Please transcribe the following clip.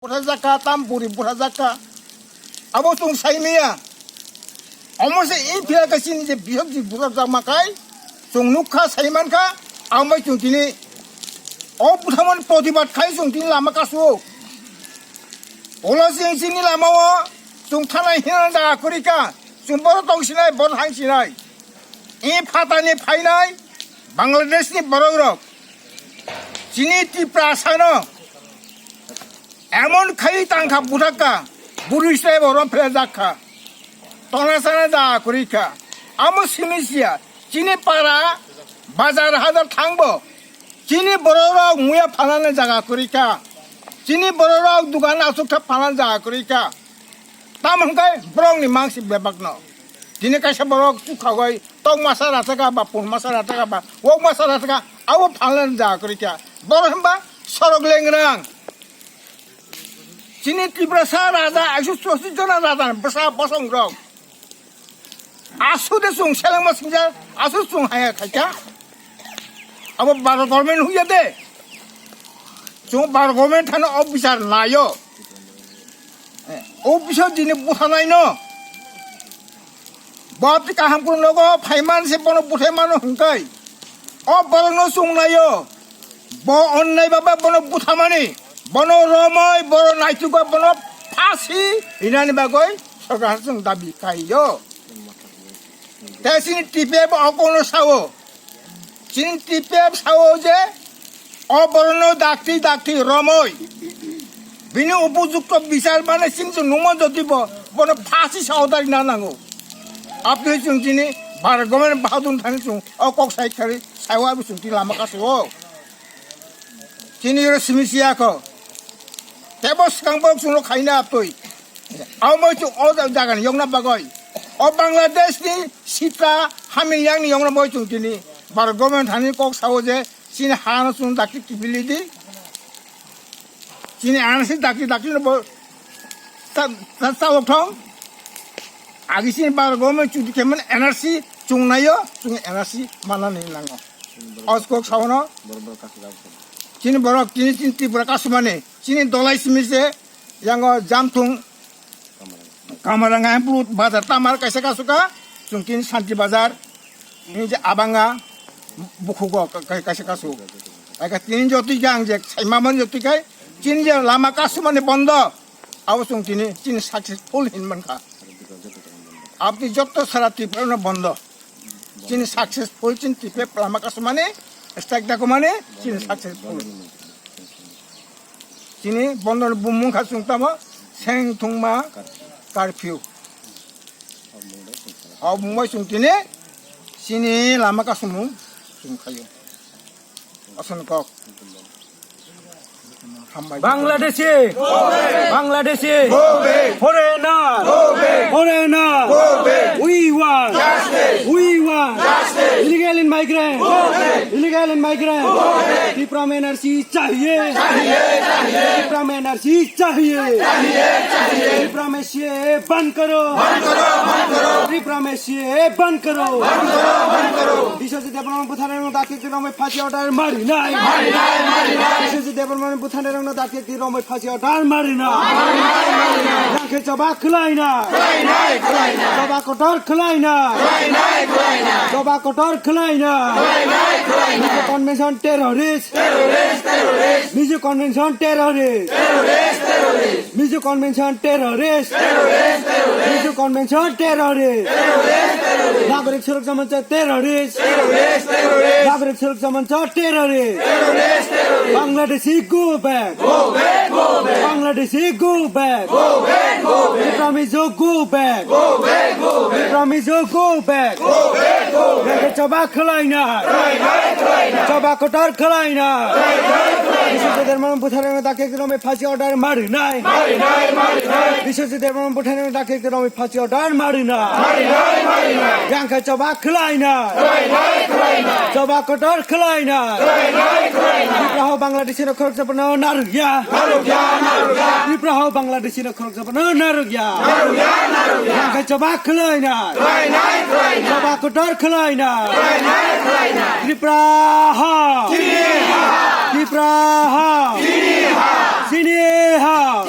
Purazaka tampuri purazaka abo tung saimia almost impia kasini je bihok ji purazak makai tung nukha saiman ka amai tung tini o puthaman podibat khai tung tini lama kasu ola sing sini lama wa tung thana hina da kurika tung bor tong sinai bor hang sinai e phata ni phainai Bangladesh ni borok sini ti prasana এমন খাই টাঙ্কা বুড়াকা বুড়ি সাহেব ওরম ফেলে দেখা টনাসানা দা করিকা আমো সিমিসিয়া চিনি পাড়া বাজার হাজার থাকবো চিনি বড় রক মুয়া ফালানো জায়গা করিকা চিনি বড় রক দোকান আসুকটা ফালানো জায়গা করিকা তাম হংকাই ব্রংনি মাংসি বেবাক ন দিনে কাইসা বড় চুখাগৈ টক মাছা রাথাকা বা পুন মাছা রাথাকা বা ওক মাছা রাথাকা আবো ফালানো জায়গা করিকা বড় হম্বা সরক লেংরাং Sini Triprasa Raja, asu sosi jona Raja, besa bosong rong. Asu de sung selang masingja, asu sung haya kaca. Abo bar government huya de. Sung bar government thana officer nayo. Officer jini buhanai no. Bab ti kaham kun logo phaiman se bono buthai mano hungkai. O barang no sung nayo. Bo onnai baba bono buthamani. বনো রময় বড় নাইতুকা বনো ফাঁসি ইনানি বাগৈ সরকার जों দাবি খাইयो তেসিনি টিপে অকোনো Sao চিন টিপে সাও যে অবরণ ডাক্তি ডাক্তি রময় বিনি উপযুক্ত বিচার মানে সিমসু নুমন দিব বনো ফাঁসি সাওদারি না নাঙ্গো আপনি जों চিনি ভারত গভর্নমেন্ট বাহাদুর থানি जों অকক সাইখারি সাওয়া বিসুং তি লামা কাসো চিনি সিমিসিয়াকো Tebos kang bok suno kaina apoi. Amoy tu oda dagan yong na bagoy. O Bangladesh ni sita hamil yang ni yong na boy tu tini. Bar government hani kok sawo je sini hana sun dakti kibili di. Sini anasi dakti no boy. Ta wok thong. Agi sini bar government tu kemen NRC chung na yo chung NRC mana ni lango. Os kok sawo no. Sini borok kini cinti berakasumane. Sini dolai simise yang jantung kamaranga emplut bazar tamar kaisa kasuka sungkin santi bazar ini je abanga bukugo kaisa kasu aka tin joti jang je saimaman joti kai tin je lama kasumane bondo aw sungkini tin successful hinman ka apni jotto sara tiprano bondo tin successful tin tipe lama kasumane strike dako mane tin successful Sini bondon bumung kasung tama seng tungma curfew. Aw mumbai sung tini sini lama kasumung sung kayo. Asan kok. Bangladeshi, Bangladeshi, foreigner, we want justice. Illegal immigrant, Tripura में NRC चाहिए, Tripura में NRC चाहिए, Tripura में CA बंद करो, Tripura में CA बंद करो, विश्वजित देवबर्मन बुथानेरंग दाके किलो में फांसी ऑर्डर मारी नहीं, विश्वजित देवबर्मन बुथानेरंग दाके किलो में फांसी ऑर्डर मारी नहीं, राखे चबा खिलाइना, चबा कोटर खिलाइना, चबा कोटर खिलाइना, Music Convention terrorist, Music Convention terrorist, Music Convention terrorist, Music Convention terrorist, नागरिक सुरक्षा मंच terrorist, नागरिक सुरक्षा मंच terrorist, Bangladeshi go back, Bangladeshi go back, Vietnamese go back, Vietnamese go back, coba khalaina, coba kotor khalaina, Biswajit Debbarman बुथानेरंग दाके kilo में फांसी ऑर्डर मारी नहीं, विश्वजित देवबर्मन बुथानेरंग दाके किलो में फांसी ऑर्डर मारी नहीं, yang coba khalaina, coba kotor khalaina, Tripraho Bangladeshi no khorok sapna narugya, Tripraho Bangladeshi no khorok sapna narugya, yang coba khalaina, coba kotor khalaina, Tripraho, Tripraho, sini हाँ